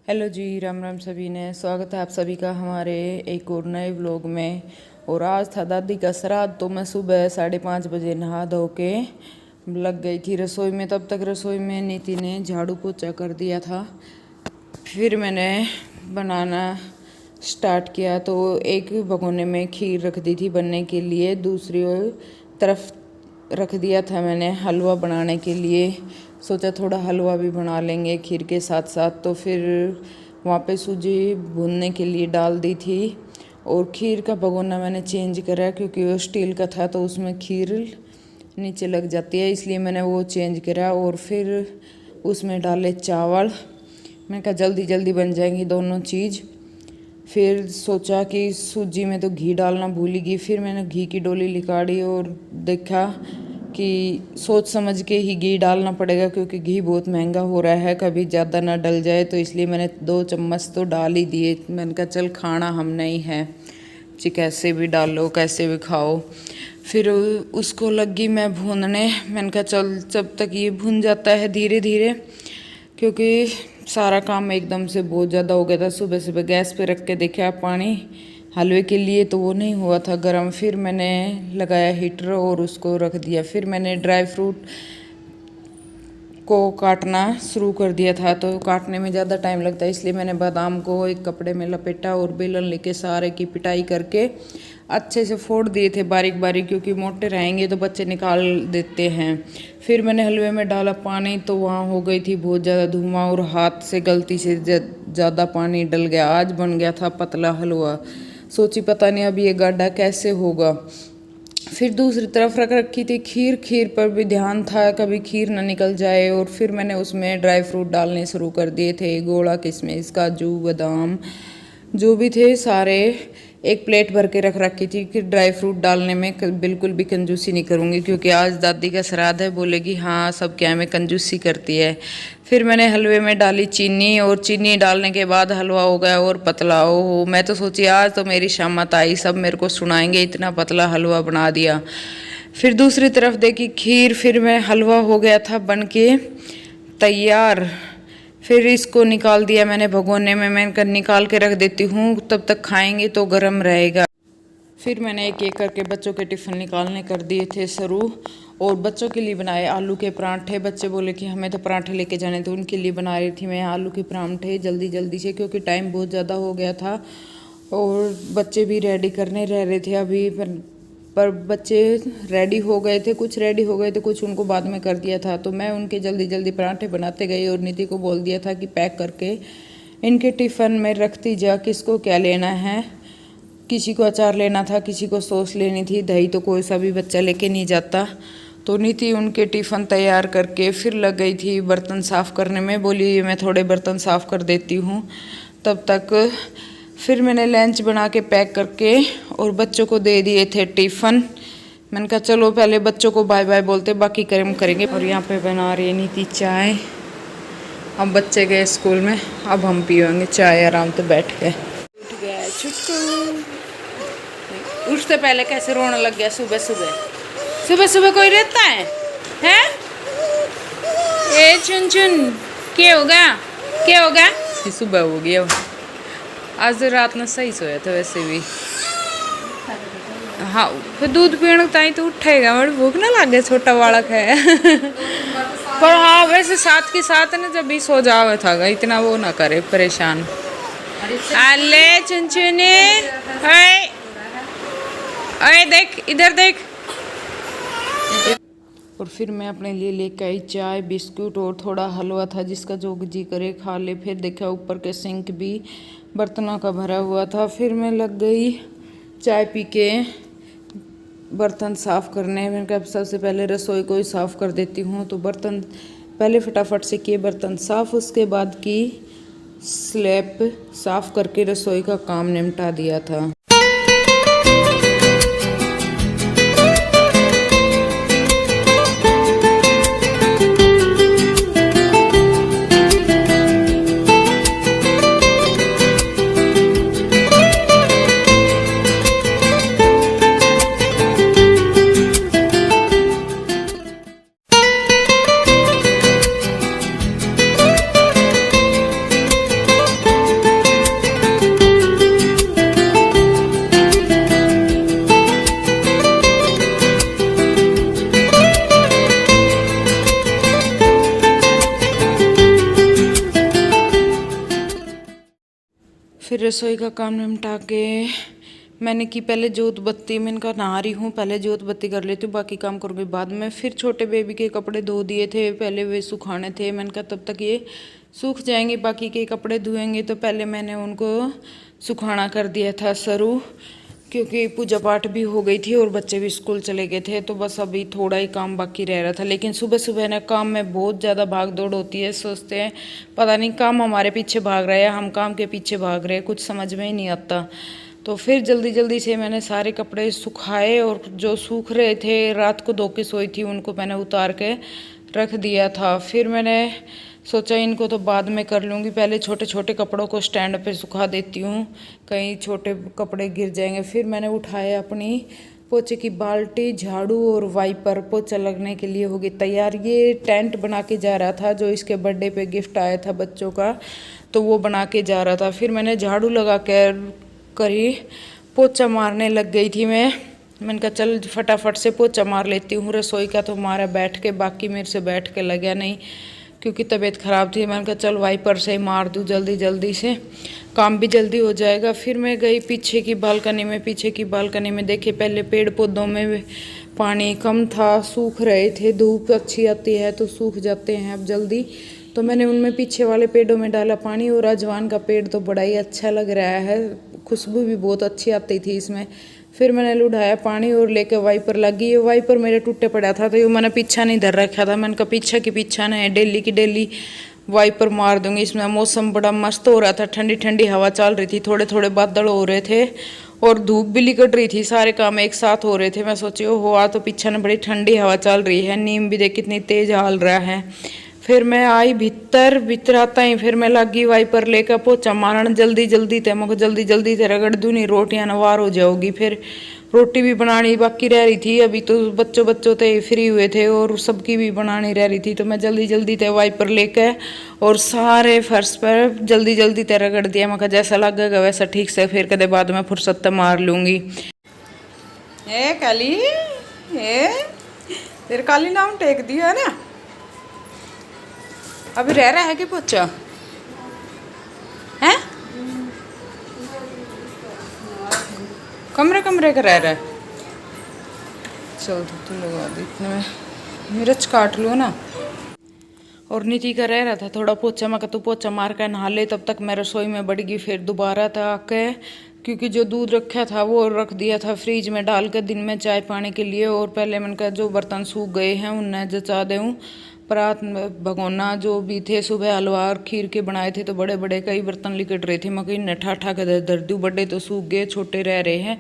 Hello जी, राम राम सभी ने। स्वागत है आप सभी का हमारे एक और नए व्लॉग में। और आज था दादी का श्राद्ध, तो मैं सुबह 5:30 बजे नहा धो के लग गई थी रसोई में। तब तक रसोई में नीति ने झाड़ू पोछा कर दिया था। फिर मैंने बनाना स्टार्ट किया। तो एक भगोने में खीर रख दी थी बनने के लिए, दूसरी तरफ रख दिया था मैंने हलवा बनाने के लिए। सोचा थोड़ा हलवा भी बना लेंगे खीर के साथ साथ। तो फिर वहाँ पे सूजी भूनने के लिए डाल दी थी। और खीर का भगोना मैंने चेंज करा क्योंकि वो स्टील का था तो उसमें खीर नीचे लग जाती है, इसलिए मैंने वो चेंज करा। और फिर उसमें डाले चावल। मैंने कहा जल्दी जल्दी बन जाएंगी दोनों चीज़। फिर सोचा कि सूजी में तो घी डालना भूल गई। फिर मैंने घी की डोली निकाली और देखा कि सोच समझ के ही घी डालना पड़ेगा क्योंकि घी बहुत महंगा हो रहा है, कभी ज़्यादा ना डल जाए। तो इसलिए मैंने 2 चम्मच तो डाल ही दिए। मैंने कहा चल खाना हम नहीं है, कैसे भी डालो कैसे भी खाओ। फिर उसको लगी मैं भूनने। मैंने कहा चल जब तक ये भून जाता है धीरे धीरे, क्योंकि सारा काम एकदम से बहुत ज़्यादा हो गया था। सुबह सुबह गैस पे रख के देखा पानी हलवे के लिए तो वो नहीं हुआ था गर्म। फिर मैंने लगाया हीटर और उसको रख दिया। फिर मैंने ड्राई फ्रूट को काटना शुरू कर दिया था, तो काटने में ज़्यादा टाइम लगता है, इसलिए मैंने बादाम को एक कपड़े में लपेटा और बेलन लेके सारे की पिटाई करके अच्छे से फोड़ दिए थे बारीक बारीक, क्योंकि मोटे रहेंगे तो बच्चे निकाल देते हैं। फिर मैंने हलवे में डाला पानी, तो वहाँ हो गई थी बहुत ज़्यादा धुआं और हाथ से गलती से ज़्यादा पानी डल गया। आज बन गया था पतला हलवा। सोची पता नहीं अब ये गड्ढा कैसे होगा। फिर दूसरी तरफ रख रखी थी खीर। खीर पर भी ध्यान था कभी खीर ना निकल जाए। और फिर मैंने उसमें ड्राई फ्रूट डालने शुरू कर दिए थे, गोला किशमिश काजू बादाम जो भी थे सारे एक प्लेट भर के रख रखी थी कि ड्राई फ्रूट डालने में बिल्कुल भी कंजूसी नहीं करूँगी, क्योंकि आज दादी का श्राद्ध है। बोलेगी हाँ सब क्या में कंजूसी करती है। फिर मैंने हलवे में डाली चीनी, और चीनी डालने के बाद हलवा हो गया और पतला। हो मैं तो सोची आज तो मेरी शामत आई, सब मेरे को सुनाएंगे इतना पतला हलवा बना दिया। फिर दूसरी तरफ देखी खीर। फिर मैं हलवा हो गया था बन के तैयार। फिर इसको निकाल दिया मैंने भगोने में। मैं निकाल के रख देती हूँ, तब तक खाएंगे तो गर्म रहेगा। फिर मैंने एक एक करके बच्चों के टिफ़िन निकालने कर दिए थे शुरू। और बच्चों के लिए बनाए आलू के परांठे। बच्चे बोले कि हमें तो परांठे लेके जाने, तो उनके लिए बना रही थी मैं आलू के परांठे जल्दी जल्दी से, क्योंकि टाइम बहुत ज़्यादा हो गया था। और बच्चे भी रेडी करने रह रहे थे अभी, पर बच्चे रेडी हो गए थे, कुछ रेडी हो गए थे, कुछ उनको बाद में कर दिया था। तो मैं उनके जल्दी जल्दी पराठे बनाते गई और नीति को बोल दिया था कि पैक करके इनके टिफ़िन में रखती जा, किसको क्या लेना है। किसी को अचार लेना था, किसी को सॉस लेनी थी, दही तो कोई सा भी बच्चा लेके नहीं जाता। तो नीति उनके टिफ़िन तैयार करके फिर लग गई थी बर्तन साफ़ करने में। बोली मैं थोड़े बर्तन साफ़ कर देती हूँ तब तक। फिर मैंने लंच बना के पैक करके और बच्चों को दे दिए थे टिफ़िन। मैंने कहा चलो पहले बच्चों को बाय बाय बोलते, बाकी कर्म करेंगे। और यहाँ पे बना रही नीति चाय। अब बच्चे गए स्कूल में, अब हम पिएंगे चाय आराम से बैठ के। उठ गया छुट्टू। उठते पहले कैसे रोने लग गया सुबह सुबह। सुबह सुबह कोई रहता है हैं? ए चुन चुन क्या हो गया, क्या हो गया? सुबह हो गया। आज रात में सही सोया था वैसे भी। हाँ फिर दूध पीने ताई तो उठेगा, बड़ी भूख ना लगे, छोटा बालक है। पर हाँ वैसे साथ के साथ ना जब भी सो जावे था, इतना वो ना करे परेशान। अले चुनचुने, अरे देख इधर देख। और फिर मैं अपने लिए लेकर आई चाय बिस्कुट और थोड़ा हलवा था, जिसका जो जी करे खा ले। फिर देखा ऊपर के सिंक भी बर्तनों का भरा हुआ था। फिर मैं लग गई चाय पी के बर्तन साफ़ करने। मैंने कहा सबसे पहले रसोई को ही साफ़ कर देती हूँ। तो बर्तन पहले फटाफट से किए बर्तन साफ़, उसके बाद की स्लैब साफ़ करके रसोई का काम निपटा दिया था। फिर रसोई का काम निपटा के मैंने की पहले जोत बत्ती, मैंने कहा नहा रही हूँ पहले जोत बत्ती कर लेती हूँ, बाकी काम करूँगी बाद में। फिर छोटे बेबी के कपड़े धो दिए थे, पहले वे सुखाने थे, मैंने कहा तब तक ये सूख जाएंगे, बाकी के कपड़े धोएंगे, तो पहले मैंने उनको सुखाना कर दिया था शुरू, क्योंकि पूजा पाठ भी हो गई थी और बच्चे भी स्कूल चले गए थे, तो बस अभी थोड़ा ही काम बाकी रह रहा था। लेकिन सुबह सुबह ना काम में बहुत ज़्यादा भाग दौड़ होती है, सोचते हैं पता नहीं काम हमारे पीछे भाग रहा है, हम काम के पीछे भाग रहे हैं, कुछ समझ में ही नहीं आता। तो फिर जल्दी जल्दी से मैंने सारे कपड़े सुखाए और जो सूख रहे थे रात को धो के सोई थी उनको मैंने उतार के रख दिया था। फिर मैंने सोचा इनको तो बाद में कर लूँगी, पहले छोटे छोटे कपड़ों को स्टैंड पे सुखा देती हूँ, कहीं छोटे कपड़े गिर जाएंगे। फिर मैंने उठाया अपनी पोछे की बाल्टी, झाड़ू और वाइपर, पोछा लगने के लिए होगी तैयार। ये टेंट बना के जा रहा था, जो इसके बर्थडे पे गिफ्ट आया था बच्चों का, तो वो बना के जा रहा था। फिर मैंने झाड़ू लगा कर करी पोछा मारने लग गई थी मैंने कहा चल फटाफट से पोछा मार लेती हूँ। रसोई का तो मारा बैठ के, बाकी मेरे से बैठ के लगा नहीं क्योंकि तबीयत ख़राब थी। मैंने कहा चल वाइपर से ही मार दूँ, जल्दी जल्दी से काम भी जल्दी हो जाएगा। फिर मैं गई पीछे की बालकनी में देखे पहले पेड़ पौधों में पानी कम था, सूख रहे थे, धूप अच्छी आती है तो सूख जाते हैं अब जल्दी, तो मैंने उनमें पीछे वाले पेड़ों में डाला पानी। और अजवान का पेड़ तो बड़ा ही अच्छा लग रहा है, खुशबू भी बहुत अच्छी आती थी इसमें। फिर मैंने लुढ़ाया पानी और लेके वाइपर लगी। ये वाइपर मेरे टूटे पड़ा था तो ये मैंने पीछा नहीं धर रखा था, मैंने कहा पीछा की पीछा नहीं, डेली की डेली वाइपर मार दूंगी। इसमें मौसम बड़ा मस्त हो रहा था, ठंडी ठंडी हवा चल रही थी, थोड़े थोड़े बादल हो रहे थे और धूप भी लिकट रही थी, सारे काम एक साथ हो रहे थे। मैं सोची हो आ तो पीछा ने बड़ी ठंडी हवा चल रही है, नीम भी देख कितनी तेज हाल रहा है। फिर मैं आई भीतर आता ही फिर मैं लगी वाइपर लेकर पोछा मारन जल्दी जल्दी ते रगड़ दूँ, नहीं रोटियां नवार हो जाओगी। फिर रोटी भी बनानी बाकी रह रही थी, अभी तो बच्चों ते फ्री हुए थे और सबकी भी बनानी रह रही थी, तो मैं जल्दी जल्दी ते वाइपर लेकर और सारे फर्श पर जल्दी जल्दी ते रगड़ दिया। मैं कहा जैसा लगेगा वैसा ठीक से, फिर कदे बाद में फुर्सत मार लूँगी। ए काली, ए तेरे काली नाम टेक दिया है ना, अभी रह रहा है कि पोछा है, कमरे कमरे का रह रहा है। चल तो लगा दे, इतने में मिर्च काट लो ना। और नीति का रह रहा था थोड़ा पोछा, मैं तू पोछा मार कर नहा ले, तब तक मैं रसोई में बढ़ गई। फिर दोबारा था आके क्योंकि जो दूध रखा था वो रख दिया था फ्रिज में डाल कर दिन में चाय पानी के लिए, और पहले मैंने कहा जो बर्तन सूख गए हैं उन्हें जचा दूँ। परात भगोना जो भी थे, सुबह हलवा और खीर के बनाए थे तो बड़े बड़े कई बर्तन लिकट रहे थे, मैं कहीं नठा ठा के धर दूँ, बड़े तो सूख गए, छोटे रह रहे हैं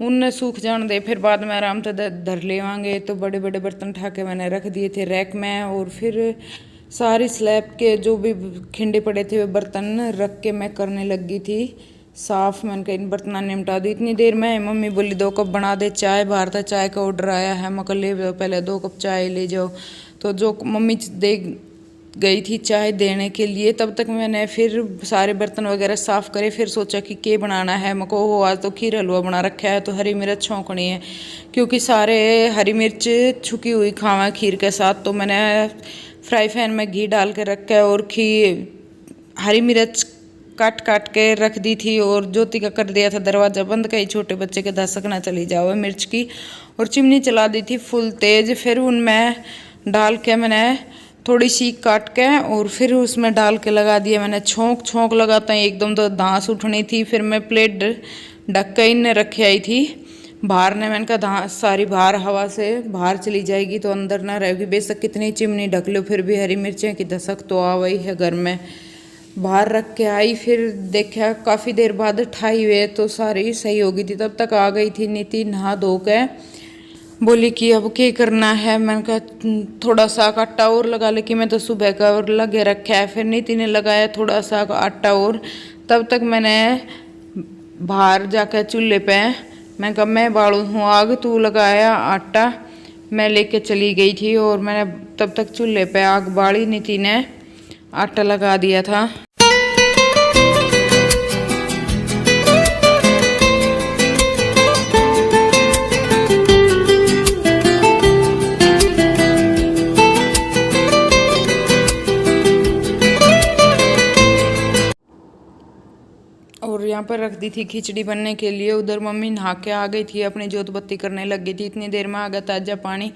उनने सूख जान दे, फिर बाद में आराम से धर लेवांगे। तो बड़े बड़े बर्तन उठा के मैंने रख दिए थे रैक में, और फिर सारी स्लैब के जो भी खिंडे पड़े थे वो बर्तन रख के मैं करने लगी थी साफ। मैंने कहा इन बर्तन निपटा दी। इतनी देर में मम्मी बोली 2 कप बना दे चाय, बाहर था चाय का ऑर्डर आया है, मैं कहा ले जाओ पहले 2 कप चाय ले जाओ। तो जो मम्मी दे गई थी चाय देने के लिए, तब तक मैंने फिर सारे बर्तन वगैरह साफ़ करे। फिर सोचा कि क्या बनाना है, मैं को हो आज तो खीर हलवा बना रखा है, तो हरी मिर्च छोंकनी है क्योंकि सारे हरी मिर्च छुकी हुई खावा खीर के साथ। तो मैंने फ्राई पैन में घी डाल के रखा है और हरी मिर्च काट काट के रख दी थी, और ज्योति का कर दिया था दरवाज़ा बंद, कहीं छोटे बच्चे के दस्तक ना चली जाओ मिर्च की, और चिमनी चला दी थी फुल तेज। फिर उनमें डाल के मैंने थोड़ी सी काट के और फिर उसमें डाल के लगा दिया मैंने छोंक लगाता है एकदम, तो धांस उठनी थी। फिर मैं प्लेट ढक के इन्हें रखे आई थी बाहर ने, मैंने कहा धांस सारी बाहर हवा से बाहर चली जाएगी तो अंदर ना रहेगी, बेशक कितनी चिमनी ढक लो फिर भी हरी मिर्चें की दस्तक तो आ गई है घर में। बाहर रख के आई, फिर देखा काफ़ी देर बाद ठाई हुए तो सारी सही हो गई थी। तब तक आ गई थी नीति नहा धो के, बोली कि अब क्या करना है। मैंने कहा थोड़ा सा आटा और लगा ले, कि मैं तो सुबह का और लगे रखा है। फिर नीति ने लगाया थोड़ा सा आटा और, तब तक मैंने बाहर जाकर चूल्हे पे मैं कहा मैं बालू हूँ आग, तू लगाया आटा। मैं लेके चली गई थी और मैंने तब तक चूल्हे पे आग बाड़ी, नीति ने आटा लगा दिया था। और यहाँ पर रख दी थी खिचड़ी बनने के लिए। उधर मम्मी नहा के आ गई थी, अपनी जोत बत्ती करने लग गई थी। इतनी देर में आ गया ताज़ा पानी।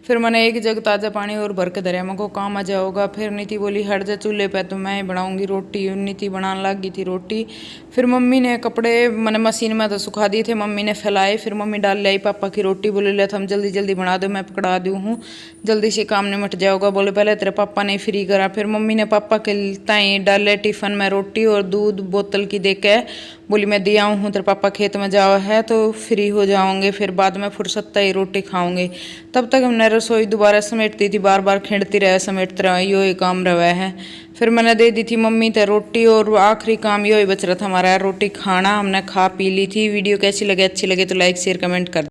फिर मैंने एक जग ताज़ा पानी और भर के धरिया, मेरे को काम आ जाओगा। फिर नीति बोली हट जा चूल्हे पे, तो मैं बनाऊंगी रोटी। नीति बनाने लग गई थी रोटी। फिर मम्मी ने कपड़े मैंने मशीन में तो सुखा दिए थे, मम्मी ने फैलाए। फिर मम्मी डाल लाई पापा की रोटी। बोले ले हम जल्दी जल्दी बना दो, मैं पकड़ा दूँ हूँ, जल्दी से काम निमट जाओगा। बोले पहले तेरे पापा ने फ्री करा। फिर मम्मी ने पापा के ताई डाले टिफिन में रोटी और दूध बोतल की दे के। बोली मैं दिया हूँ, तेरे पापा खेत में जाओ है तो फ्री हो जाओगे, फिर बाद में फुर्सत ही रोटी खाओगे। तब तक हमने रसोई दोबारा समेटती थी, बार बार खिंडती रहे, समेटते रहे, यो काम रहा है। फिर मैंने दे दी थी मम्मी ते रोटी, और आखिरी काम यो ही बच रहा था हमारा रोटी खाना। हमने खा पी ली थी। वीडियो कैसी लगे, अच्छी लगे तो लाइक शेयर कमेंट कर।